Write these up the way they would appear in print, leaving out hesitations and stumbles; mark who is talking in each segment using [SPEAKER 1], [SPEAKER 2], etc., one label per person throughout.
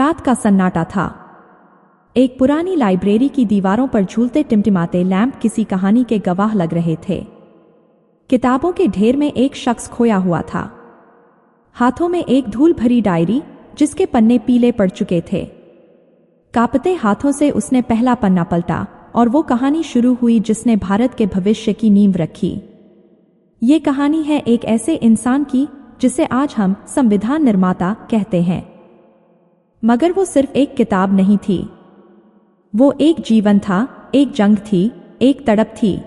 [SPEAKER 1] रात का सन्नाटा था। एक पुरानी लाइब्रेरी की दीवारों पर झूलते टिमटिमाते लैंप किसी कहानी के गवाह लग रहे थे। किताबों के ढेर में एक शख्स खोया हुआ था, हाथों में एक धूल भरी डायरी जिसके पन्ने पीले पड़ चुके थे। कांपते हाथों से उसने पहला पन्ना पलटा और वो कहानी शुरू हुई जिसने भारत के भविष्य की नींव रखी। ये कहानी है एक ऐसे इंसान की जिसे आज हम संविधान निर्माता कहते हैं, मगर वो सिर्फ एक किताब नहीं थी। वो एक जीवन था, एक जंग थी, एक तड़प थी।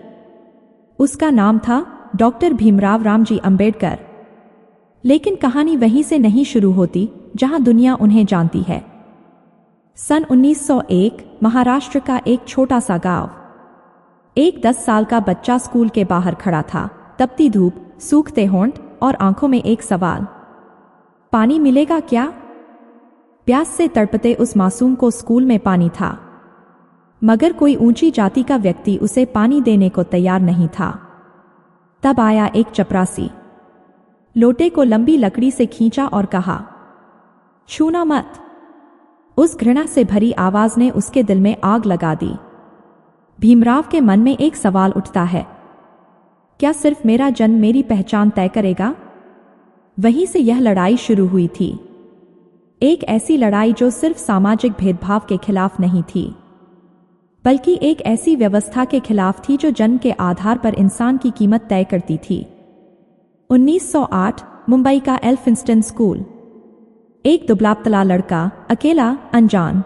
[SPEAKER 1] उसका नाम था डॉक्टर भीमराव रामजी अंबेडकर। लेकिन कहानी वहीं से नहीं शुरू होती जहां दुनिया उन्हें जानती है। सन 1901 महाराष्ट्र का एक छोटा सा गांव। एक 10 साल का बच्चा स्कूल के बाहर खड़ा था, तपती धूप, सूखते होंठ और आंखों में एक सवाल, पानी मिलेगा क्या? प्यास से तड़पते उस मासूम को स्कूल में पानी था, मगर कोई ऊंची जाति का व्यक्ति उसे पानी देने को तैयार नहीं था। तब आया एक चपरासी, लोटे को लंबी लकड़ी से खींचा और कहा, छूना मत। उस घृणा से भरी आवाज ने उसके दिल में आग लगा दी। भीमराव के मन में एक सवाल उठता है, क्या सिर्फ मेरा जन्म मेरी पहचान तय करेगा? वहीं से यह लड़ाई शुरू हुई थी। एक ऐसी लड़ाई जो सिर्फ सामाजिक भेदभाव के खिलाफ नहीं थी, बल्कि एक ऐसी व्यवस्था के खिलाफ थी जो जन्म के आधार पर इंसान की कीमत तय करती थी। 1908 मुंबई का एल्फिंस्टन स्कूल। एक दुबला पतला लड़का, अकेला, अनजान,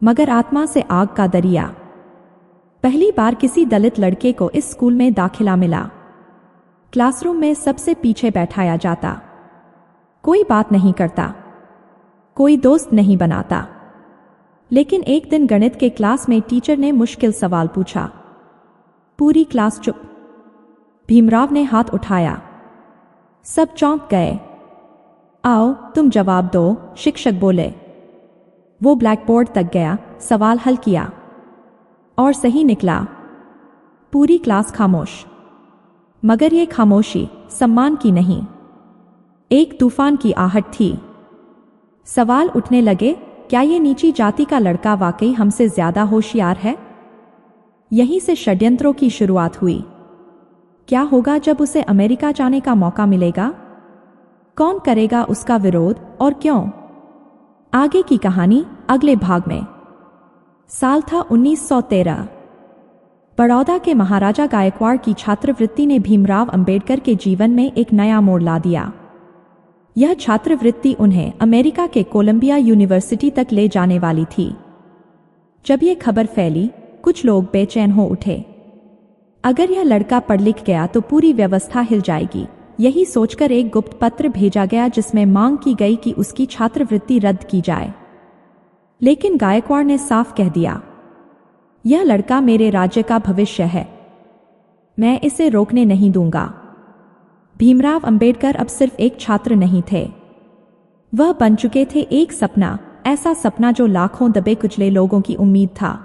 [SPEAKER 1] मगर आत्मा से आग का दरिया। पहली बार किसी दलित लड़के को इस स्कूल में दाखिला मिला। क्लासरूम में सबसे पीछे बैठाया जाता, कोई बात नहीं करता, कोई दोस्त नहीं बनाता। लेकिन एक दिन गणित के क्लास में टीचर ने मुश्किल सवाल पूछा। पूरी क्लास चुप। भीमराव ने हाथ उठाया, सब चौंक गए। आओ तुम जवाब दो, शिक्षक बोले। वो ब्लैकबोर्ड तक गया, सवाल हल किया और सही निकला। पूरी क्लास खामोश, मगर ये खामोशी सम्मान की नहीं, एक तूफान की आहट थी। सवाल उठने लगे, क्या ये नीची जाति का लड़का वाकई हमसे ज्यादा होशियार है? यहीं से षड्यंत्रों की शुरुआत हुई। क्या होगा जब उसे अमेरिका जाने का मौका मिलेगा? कौन करेगा उसका विरोध और क्यों? आगे की कहानी अगले भाग में। साल था 1913। बड़ौदा के महाराजा गायकवाड़ की छात्रवृत्ति ने भीमराव अंबेडकर के जीवन में एक नया मोड़ ला दिया। यह छात्रवृत्ति उन्हें अमेरिका के कोलंबिया यूनिवर्सिटी तक ले जाने वाली थी। जब यह खबर फैली, कुछ लोग बेचैन हो उठे। अगर यह लड़का पढ़ लिख गया तो पूरी व्यवस्था हिल जाएगी। यही सोचकर एक गुप्त पत्र भेजा गया जिसमें मांग की गई कि उसकी छात्रवृत्ति रद्द की जाए। लेकिन गायकवाड़ ने साफ कह दिया, यह लड़का मेरे राज्य का भविष्य है, मैं इसे रोकने नहीं दूंगा। भीमराव अंबेडकर अब सिर्फ एक छात्र नहीं थे, वह बन चुके थे एक सपना, ऐसा सपना जो लाखों दबे कुचले लोगों की उम्मीद था।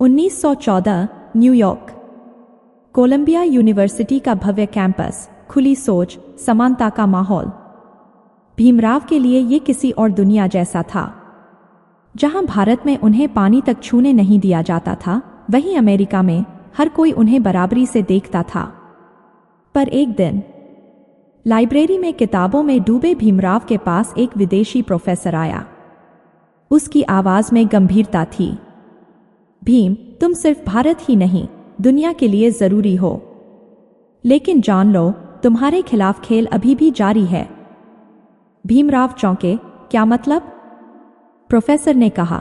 [SPEAKER 1] 1914 न्यूयॉर्क। कोलंबिया यूनिवर्सिटी का भव्य कैंपस, खुली सोच, समानता का माहौल। भीमराव के लिए ये किसी और दुनिया जैसा था। जहां भारत में उन्हें पानी तक छूने नहीं दिया जाता था, वहीं अमेरिका में हर कोई उन्हें बराबरी से देखता था। पर एक दिन लाइब्रेरी में किताबों में डूबे भीमराव के पास एक विदेशी प्रोफेसर आया। उसकी आवाज में गंभीरता थी। भीम, तुम सिर्फ भारत ही नहीं, दुनिया के लिए जरूरी हो। लेकिन जान लो, तुम्हारे खिलाफ खेल अभी भी जारी है। भीमराव चौंके, क्या मतलब? प्रोफेसर ने कहा,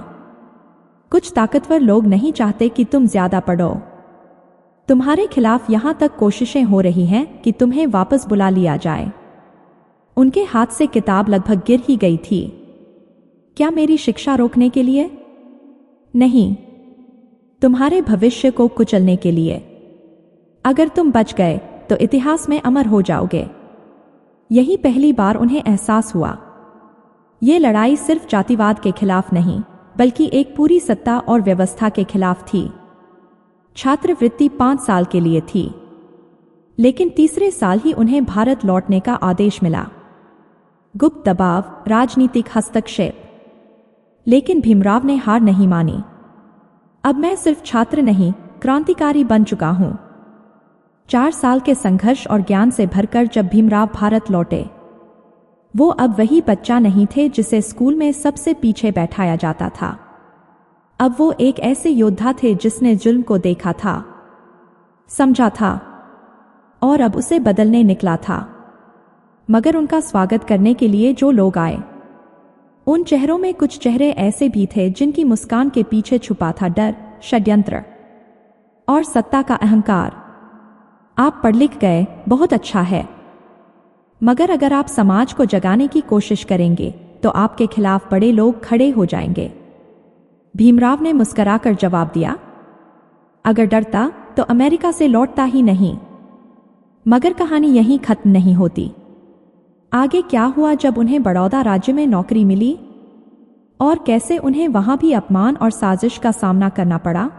[SPEAKER 1] कुछ ताकतवर लोग नहीं चाहते कि तुम ज्यादा पढ़ो। तुम्हारे खिलाफ यहां तक कोशिशें हो रही हैं कि तुम्हें वापस बुला लिया जाए। उनके हाथ से किताब लगभग गिर ही गई थी। क्या मेरी शिक्षा रोकने के लिए? नहीं, तुम्हारे भविष्य को कुचलने के लिए। अगर तुम बच गए तो इतिहास में अमर हो जाओगे। यही पहली बार उन्हें एहसास हुआ, ये लड़ाई सिर्फ जातिवाद के खिलाफ नहीं, बल्कि एक पूरी सत्ता और व्यवस्था के खिलाफ थी। छात्रवृत्ति 5 साल के लिए थी, लेकिन तीसरे साल ही उन्हें भारत लौटने का आदेश मिला। गुप्त दबाव, राजनीतिक हस्तक्षेप। लेकिन भीमराव ने हार नहीं मानी। अब मैं सिर्फ छात्र नहीं, क्रांतिकारी बन चुका हूं। 4 साल के संघर्ष और ज्ञान से भरकर जब भीमराव भारत लौटे, वो अब वही बच्चा नहीं थे जिसे स्कूल में सबसे पीछे बैठाया जाता था। अब वो एक ऐसे योद्धा थे जिसने जुल्म को देखा था, समझा था और अब उसे बदलने निकला था। मगर उनका स्वागत करने के लिए जो लोग आए, उन चेहरों में कुछ चेहरे ऐसे भी थे जिनकी मुस्कान के पीछे छुपा था डर, षड्यंत्र और सत्ता का अहंकार। आप पढ़ लिख गए, बहुत अच्छा है, मगर अगर आप समाज को जगाने की कोशिश करेंगे तो आपके खिलाफ बड़े लोग खड़े हो जाएंगे। भीमराव ने मुस्कुराकर जवाब दिया, अगर डरता तो अमेरिका से लौटता ही नहीं। मगर कहानी यहीं खत्म नहीं होती। आगे क्या हुआ जब उन्हें बड़ौदा राज्य में नौकरी मिली और कैसे उन्हें वहां भी अपमान और साजिश का सामना करना पड़ा।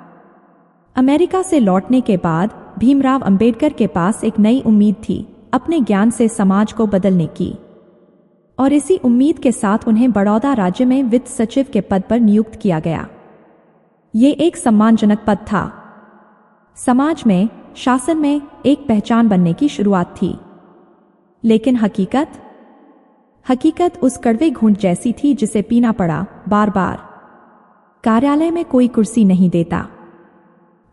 [SPEAKER 1] अमेरिका से लौटने के बाद भीमराव अंबेडकर के पास एक नई उम्मीद थी, अपने ज्ञान से समाज को बदलने की, और इसी उम्मीद के साथ उन्हें बड़ौदा राज्य में वित्त सचिव के पद पर नियुक्त किया गया। ये एक सम्मानजनक पद था। समाज में, शासन में एक पहचान बनने की शुरुआत थी। लेकिन हकीकत उस कड़वे घूंट जैसी थी जिसे पीना पड़ा बार बार। कार्यालय में कोई कुर्सी नहीं देता,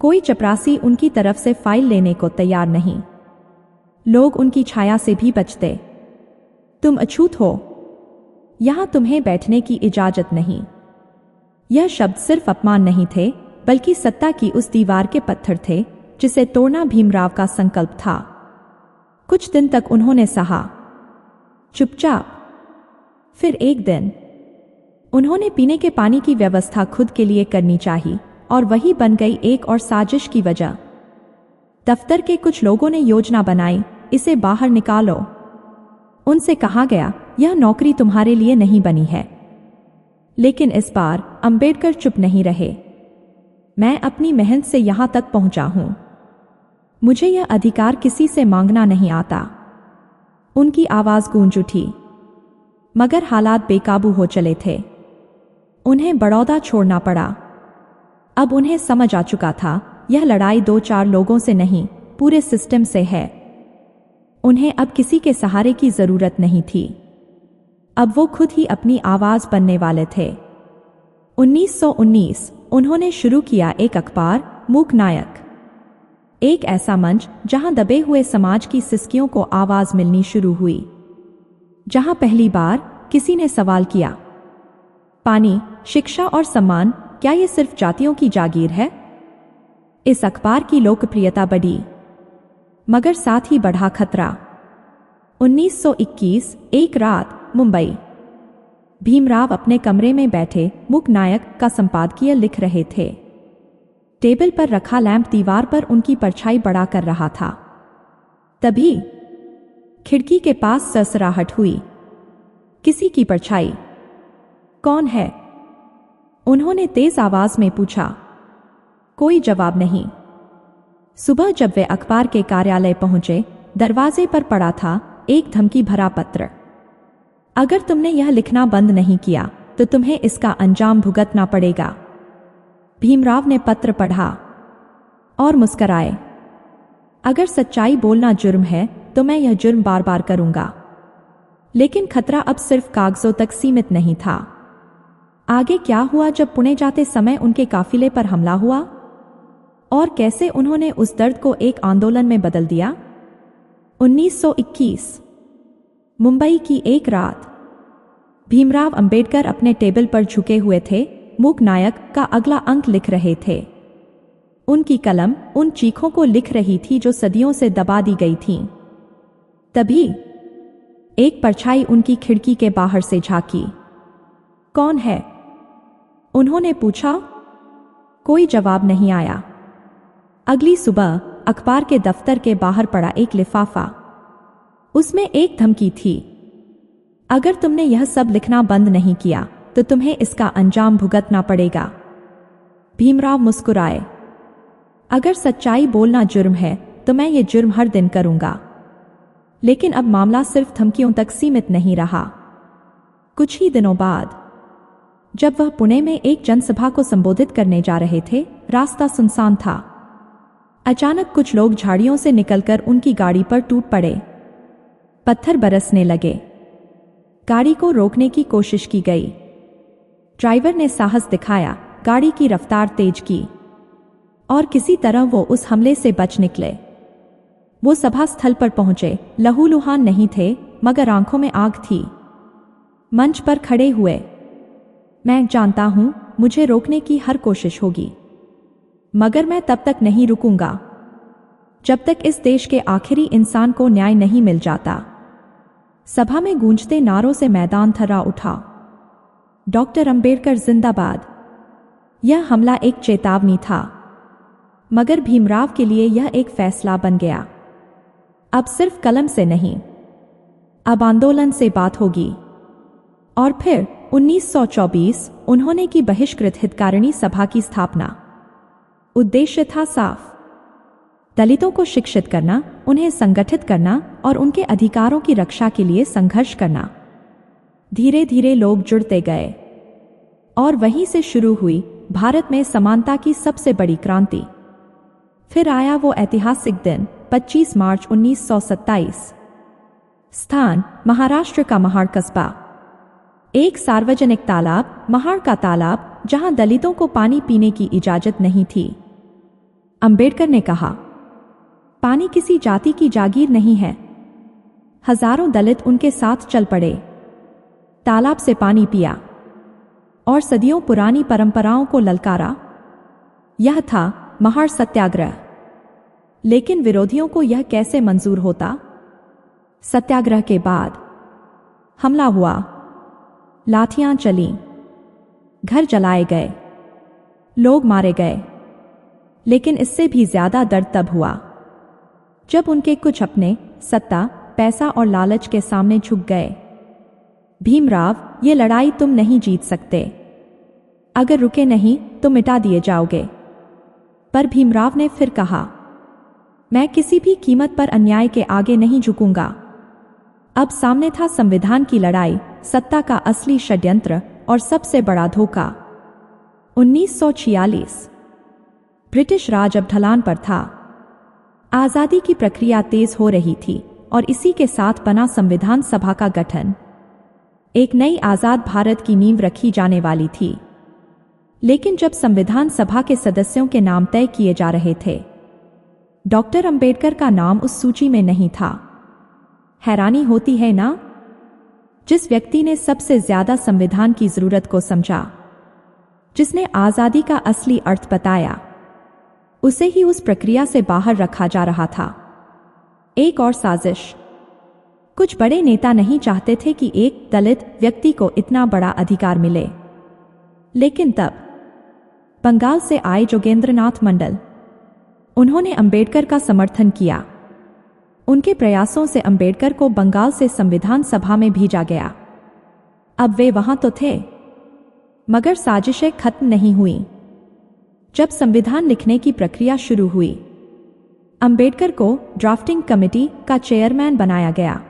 [SPEAKER 1] कोई चपरासी उनकी तरफ से फाइल लेने को तैयार नहीं, लोग उनकी छाया से भी बचते। तुम अछूत हो, यहां तुम्हें बैठने की इजाजत नहीं। यह शब्द सिर्फ अपमान नहीं थे, बल्कि सत्ता की उस दीवार के पत्थर थे जिसे तोड़ना भीमराव का संकल्प था। कुछ दिन तक उन्होंने सहा, चुपचाप। फिर एक दिन उन्होंने पीने के पानी की व्यवस्था खुद के लिए करनी चाहिए, और वही बन गई एक और साजिश की वजह। दफ्तर के कुछ लोगों ने योजना बनाई, इसे बाहर निकालो। उनसे कहा गया, यह नौकरी तुम्हारे लिए नहीं बनी है। लेकिन इस बार अंबेडकर चुप नहीं रहे। मैं अपनी मेहनत से यहां तक पहुंचा हूं, मुझे यह अधिकार किसी से मांगना नहीं आता। उनकी आवाज गूंज उठी, मगर हालात बेकाबू हो चले थे। उन्हें बड़ौदा छोड़ना पड़ा। अब उन्हें समझ आ चुका था, यह लड़ाई 2-4 लोगों से नहीं, पूरे सिस्टम से है। उन्हें अब किसी के सहारे की जरूरत नहीं थी। अब वो खुद ही अपनी आवाज बनने वाले थे। 1919 उन्होंने शुरू किया एक अखबार, मूक नायक, एक ऐसा मंच जहां दबे हुए समाज की सिसकियों को आवाज मिलनी शुरू हुई। जहां पहली बार किसी ने सवाल किया, पानी, शिक्षा और सम्मान, क्या ये सिर्फ जातियों की जागीर है? इस अखबार की लोकप्रियता बढ़ी, मगर साथ ही बढ़ा खतरा। 1921 एक रात, मुंबई। भीमराव अपने कमरे में बैठे मूक नायक का संपादकीय लिख रहे थे। टेबल पर रखा लैंप दीवार पर उनकी परछाई बड़ा कर रहा था। तभी खिड़की के पास सरसराहट हुई। किसी की परछाई। कौन है? उन्होंने तेज आवाज में पूछा। कोई जवाब नहीं। सुबह जब वे अखबार के कार्यालय पहुंचे, दरवाजे पर पड़ा था एक धमकी भरा पत्र। अगर तुमने यह लिखना बंद नहीं किया तो तुम्हें इसका अंजाम भुगतना पड़ेगा। भीमराव ने पत्र पढ़ा और मुस्कराए। अगर सच्चाई बोलना जुर्म है तो मैं यह जुर्म बार बार करूंगा। लेकिन खतरा अब सिर्फ कागजों तक सीमित नहीं था। आगे क्या हुआ जब पुणे जाते समय उनके काफिले पर हमला हुआ, और कैसे उन्होंने उस दर्द को एक आंदोलन में बदल दिया। 1921 मुंबई की एक रात। भीमराव अंबेडकर अपने टेबल पर झुके हुए थे, मूक नायक का अगला अंक लिख रहे थे। उनकी कलम उन चीखों को लिख रही थी जो सदियों से दबा दी गई थीं। तभी एक परछाई उनकी खिड़की के बाहर से झांकी। कौन है? उन्होंने पूछा। कोई जवाब नहीं आया। अगली सुबह अखबार के दफ्तर के बाहर पड़ा एक लिफाफा। उसमें एक धमकी थी, अगर तुमने यह सब लिखना बंद नहीं किया तो तुम्हें इसका अंजाम भुगतना पड़ेगा। भीमराव मुस्कुराए। अगर सच्चाई बोलना जुर्म है तो मैं ये जुर्म हर दिन करूंगा। लेकिन अब मामला सिर्फ धमकियों तक सीमित नहीं रहा। कुछ ही दिनों बाद जब वह पुणे में एक जनसभा को संबोधित करने जा रहे थे, रास्ता सुनसान था। अचानक कुछ लोग झाड़ियों से निकलकर उनकी गाड़ी पर टूट पड़े। पत्थर बरसने लगे। गाड़ी को रोकने की कोशिश की गई। ड्राइवर ने साहस दिखाया, गाड़ी की रफ्तार तेज की और किसी तरह वो उस हमले से बच निकले। वो सभा स्थल पर पहुंचे। लहूलुहान नहीं थे, मगर आंखों में आग थी। मंच पर खड़े हुए, मैं जानता हूं मुझे रोकने की हर कोशिश होगी, मगर मैं तब तक नहीं रुकूंगा जब तक इस देश के आखिरी इंसान को न्याय नहीं मिल जाता। सभा में गूंजते नारों से मैदान थर्रा उठा। डॉक्टर अंबेडकर जिंदाबाद। यह हमला एक चेतावनी था, मगर भीमराव के लिए यह एक फैसला बन गया। अब सिर्फ कलम से नहीं, अब आंदोलन से बात होगी। और फिर 1924 उन्होंने की बहिष्कृत हितकारिणी सभा की स्थापना। उद्देश्य था साफ, दलितों को शिक्षित करना, उन्हें संगठित करना और उनके अधिकारों की रक्षा के लिए संघर्ष करना। धीरे धीरे लोग जुड़ते गए और वहीं से शुरू हुई भारत में समानता की सबसे बड़ी क्रांति। फिर आया वो ऐतिहासिक दिन 25 मार्च 1927। स्थान महाराष्ट्र का महाड़ कस्बा। एक सार्वजनिक तालाब, महाड़ का तालाब, जहां दलितों को पानी पीने की इजाजत नहीं थी। अंबेडकर ने कहा, पानी किसी जाति की जागीर नहीं है। हजारों दलित उनके साथ चल पड़े, तालाब से पानी पिया और सदियों पुरानी परंपराओं को ललकारा। यह था महाड़ सत्याग्रह। लेकिन विरोधियों को यह कैसे मंजूर होता? सत्याग्रह के बाद हमला हुआ, लाठियां चलीं, घर जलाए गए, लोग मारे गए। लेकिन इससे भी ज्यादा दर्द तब हुआ जब उनके कुछ अपने सत्ता, पैसा और लालच के सामने झुक गए। भीमराव, ये लड़ाई तुम नहीं जीत सकते। अगर रुके नहीं तो मिटा दिए जाओगे। पर भीमराव ने फिर कहा, मैं किसी भी कीमत पर अन्याय के आगे नहीं झुकूंगा। अब सामने था संविधान की लड़ाई, सत्ता का असली षड्यंत्र और सबसे बड़ा धोखा। 1946 ब्रिटिश राज अब ढलान पर था। आजादी की प्रक्रिया तेज हो रही थी और इसी के साथ बना संविधान सभा का गठन। एक नई आजाद भारत की नींव रखी जाने वाली थी। लेकिन जब संविधान सभा के सदस्यों के नाम तय किए जा रहे थे, डॉक्टर अंबेडकर का नाम उस सूची में नहीं था। हैरानी होती है ना? जिस व्यक्ति ने सबसे ज्यादा संविधान की जरूरत को समझा, जिसने आजादी का असली अर्थ बताया, उसे ही उस प्रक्रिया से बाहर रखा जा रहा था। एक और साजिश। कुछ बड़े नेता नहीं चाहते थे कि एक दलित व्यक्ति को इतना बड़ा अधिकार मिले। लेकिन तब बंगाल से आए जोगेंद्रनाथ मंडल, उन्होंने अंबेडकर का समर्थन किया। उनके प्रयासों से अंबेडकर को बंगाल से संविधान सभा में भेजा गया। अब वे वहां तो थे, मगर साजिशें खत्म नहीं हुई। जब संविधान लिखने की प्रक्रिया शुरू हुई, अंबेडकर को ड्राफ्टिंग कमेटी का चेयरमैन बनाया गया।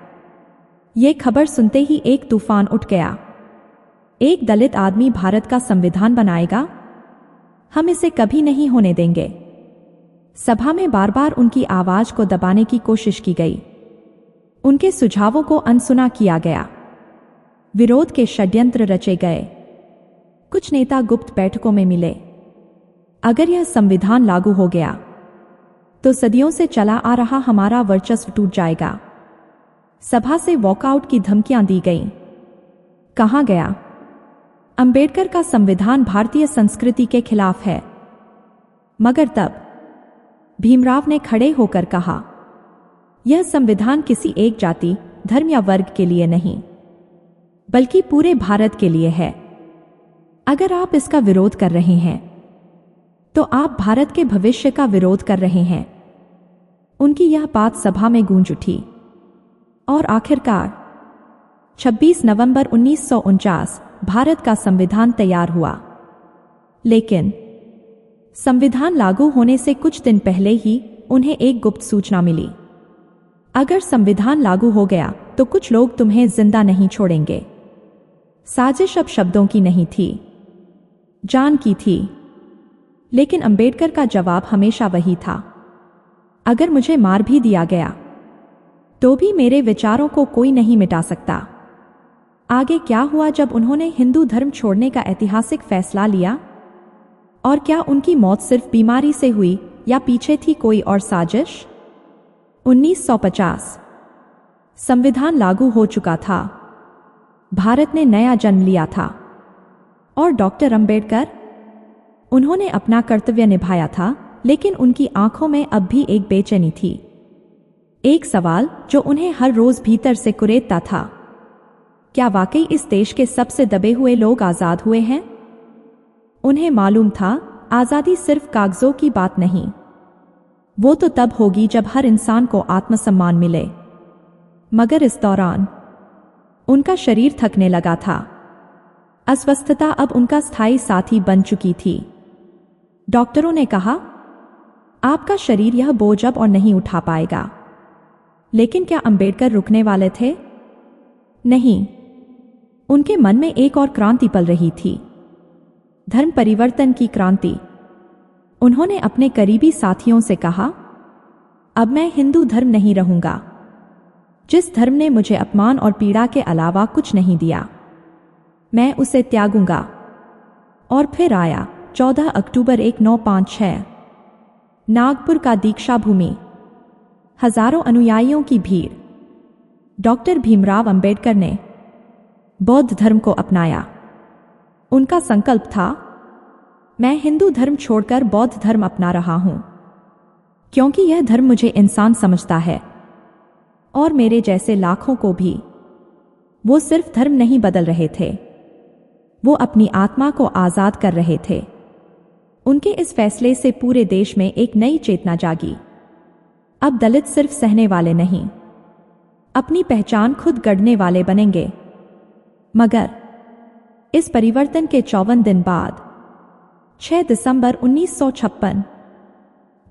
[SPEAKER 1] ये खबर सुनते ही एक तूफान उठ गया। एक दलित आदमी भारत का संविधान बनाएगा? हम इसे कभी नहीं होने देंगे। सभा में बार बार उनकी आवाज को दबाने की कोशिश की गई। उनके सुझावों को अनसुना किया गया। विरोध के षड्यंत्र रचे गए। कुछ नेता गुप्त बैठकों में मिले। अगर यह संविधान लागू हो गया तो सदियों से चला आ रहा हमारा वर्चस्व टूट जाएगा। सभा से वॉकआउट की धमकियां दी गईं। कहा गया, अंबेडकर का संविधान भारतीय संस्कृति के खिलाफ है। मगर तब भीमराव ने खड़े होकर कहा, यह संविधान किसी एक जाति, धर्म या वर्ग के लिए नहीं, बल्कि पूरे भारत के लिए है। अगर आप इसका विरोध कर रहे हैं तो आप भारत के भविष्य का विरोध कर रहे हैं। उनकी यह बात सभा में गूंज उठी और आखिरकार 26 नवंबर 1949 भारत का संविधान तैयार हुआ। लेकिन संविधान लागू होने से कुछ दिन पहले ही उन्हें एक गुप्त सूचना मिली। अगर संविधान लागू हो गया तो कुछ लोग तुम्हें जिंदा नहीं छोड़ेंगे। साजिश अब शब्दों की नहीं थी, जान की थी। लेकिन अंबेडकर का जवाब हमेशा वही था, अगर मुझे मार भी दिया गया तो भी मेरे विचारों को कोई नहीं मिटा सकता। आगे क्या हुआ जब उन्होंने हिंदू धर्म छोड़ने का ऐतिहासिक फैसला लिया? और क्या उनकी मौत सिर्फ बीमारी से हुई या पीछे थी कोई और साजिश? 1950 संविधान लागू हो चुका था, भारत ने नया जन्म लिया था और डॉक्टर अंबेडकर, उन्होंने अपना कर्तव्य निभाया था, लेकिन उनकी आंखों में अब भी एक बेचैनी थी, एक सवाल जो उन्हें हर रोज भीतर से कुरेदता था, क्या वाकई इस देश के सबसे दबे हुए लोग आजाद हुए हैं? उन्हें मालूम था आजादी सिर्फ कागजों की बात नहीं, वो तो तब होगी जब हर इंसान को आत्मसम्मान मिले। मगर इस दौरान उनका शरीर थकने लगा था, अस्वस्थता अब उनका स्थायी साथी बन चुकी थी। डॉक्टरों ने कहा, आपका शरीर यह बोझ अब और नहीं उठा पाएगा। लेकिन क्या अंबेडकर रुकने वाले थे? नहीं, उनके मन में एक और क्रांति पल रही थी, धर्म परिवर्तन की क्रांति। उन्होंने अपने करीबी साथियों से कहा, अब मैं हिंदू धर्म नहीं रहूंगा, जिस धर्म ने मुझे अपमान और पीड़ा के अलावा कुछ नहीं दिया, मैं उसे त्यागूंगा। और फिर आया 14 अक्टूबर 1956, नागपुर का दीक्षा भूमि, हजारों अनुयायियों की भीड़। डॉक्टर भीमराव अंबेडकर ने बौद्ध धर्म को अपनाया। उनका संकल्प था, मैं हिंदू धर्म छोड़कर बौद्ध धर्म अपना रहा हूं, क्योंकि यह धर्म मुझे इंसान समझता है और मेरे जैसे लाखों को भी। वो सिर्फ धर्म नहीं बदल रहे थे, वो अपनी आत्मा को आजाद कर रहे थे। उनके इस फैसले से पूरे देश में एक नई चेतना जागी। अब दलित सिर्फ सहने वाले नहीं, अपनी पहचान खुद गढ़ने वाले बनेंगे। मगर इस परिवर्तन के 54 दिन बाद 6 दिसंबर 1956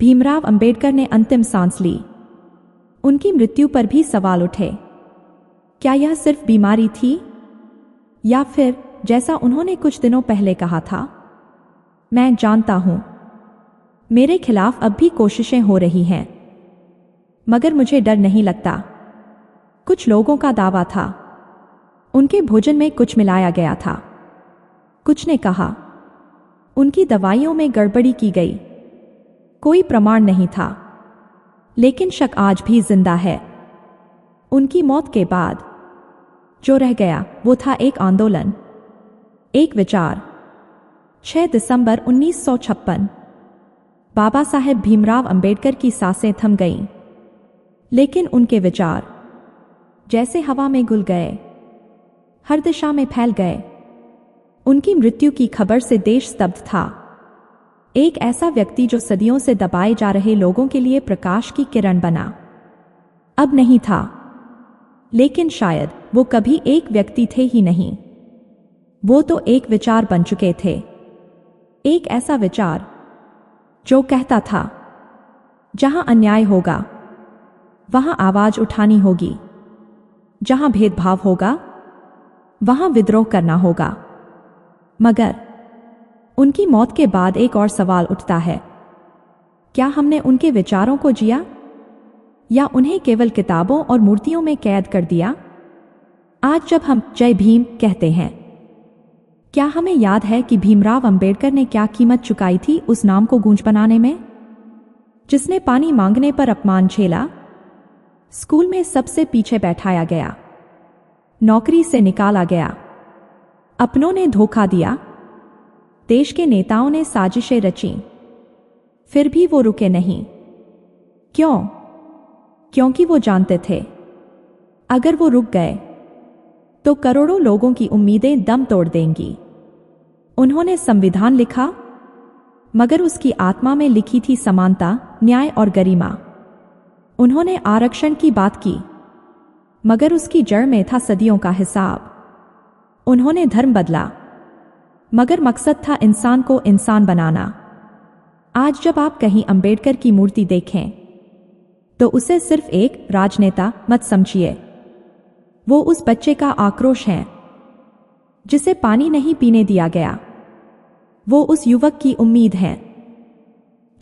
[SPEAKER 1] भीमराव अंबेडकर ने अंतिम सांस ली। उनकी मृत्यु पर भी सवाल उठे, क्या यह सिर्फ बीमारी थी, या फिर जैसा उन्होंने कुछ दिनों पहले कहा था, मैं जानता हूं मेरे खिलाफ अब भी कोशिशें हो रही हैं, मगर मुझे डर नहीं लगता। कुछ लोगों का दावा था उनके भोजन में कुछ मिलाया गया था, कुछ ने कहा उनकी दवाइयों में गड़बड़ी की गई। कोई प्रमाण नहीं था, लेकिन शक आज भी जिंदा है। उनकी मौत के बाद जो रह गया वो था एक आंदोलन, एक विचार। 6 दिसंबर 1956 बाबा साहेब भीमराव अंबेडकर की सांसें थम गईं, लेकिन उनके विचार जैसे हवा में घुल गए, हर दिशा में फैल गए। उनकी मृत्यु की खबर से देश स्तब्ध था। एक ऐसा व्यक्ति जो सदियों से दबाए जा रहे लोगों के लिए प्रकाश की किरण बना, अब नहीं था, लेकिन शायद वो कभी एक व्यक्ति थे ही नहीं, वो तो एक विचार बन चुके थे। एक ऐसा विचार जो कहता था, जहां अन्याय होगा वहां आवाज उठानी होगी, जहां भेदभाव होगा वहां विद्रोह करना होगा। मगर उनकी मौत के बाद एक और सवाल उठता है, क्या हमने उनके विचारों को जिया या उन्हें केवल किताबों और मूर्तियों में कैद कर दिया? आज जब हम जय भीम कहते हैं, क्या हमें याद है कि भीमराव अंबेडकर ने क्या कीमत चुकाई थी उस नाम को गूंज बनाने में, जिसने पानी मांगने पर अपमान झेला, स्कूल में सबसे पीछे बैठाया गया, नौकरी से निकाला गया, अपनों ने धोखा दिया, देश के नेताओं ने साजिशें रची, फिर भी वो रुके नहीं। क्यों? क्योंकि वो जानते थे अगर वो रुक गए तो करोड़ों लोगों की उम्मीदें दम तोड़ देंगी। उन्होंने संविधान लिखा, मगर उसकी आत्मा में लिखी थी समानता, न्याय और गरिमा। उन्होंने आरक्षण की बात की, मगर उसकी जड़ में था सदियों का हिसाब। उन्होंने धर्म बदला, मगर मकसद था इंसान को इंसान बनाना। आज जब आप कहीं अंबेडकर की मूर्ति देखें तो उसे सिर्फ एक राजनेता मत समझिए, वो उस बच्चे का आक्रोश है जिसे पानी नहीं पीने दिया गया, वो उस युवक की उम्मीद है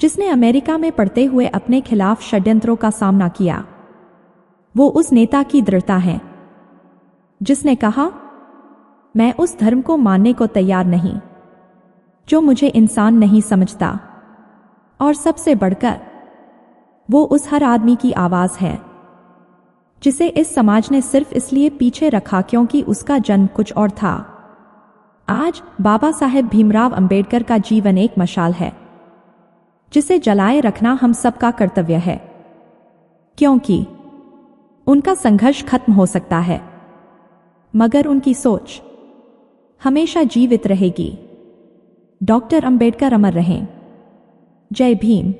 [SPEAKER 1] जिसने अमेरिका में पढ़ते हुए अपने खिलाफ षड्यंत्रों का सामना किया। वो उस नेता की दृढ़ता है जिसने कहा, मैं उस धर्म को मानने को तैयार नहीं जो मुझे इंसान नहीं समझता। और सबसे बढ़कर वो उस हर आदमी की आवाज है जिसे इस समाज ने सिर्फ इसलिए पीछे रखा क्योंकि उसका जन्म कुछ और था। आज बाबा साहेब भीमराव अंबेडकर का जीवन एक मशाल है जिसे जलाए रखना हम सबका कर्तव्य है, क्योंकि उनका संघर्ष खत्म हो सकता है मगर उनकी सोच हमेशा जीवित रहेगी। डॉक्टर अंबेडकर अमर रहें। जय भीम।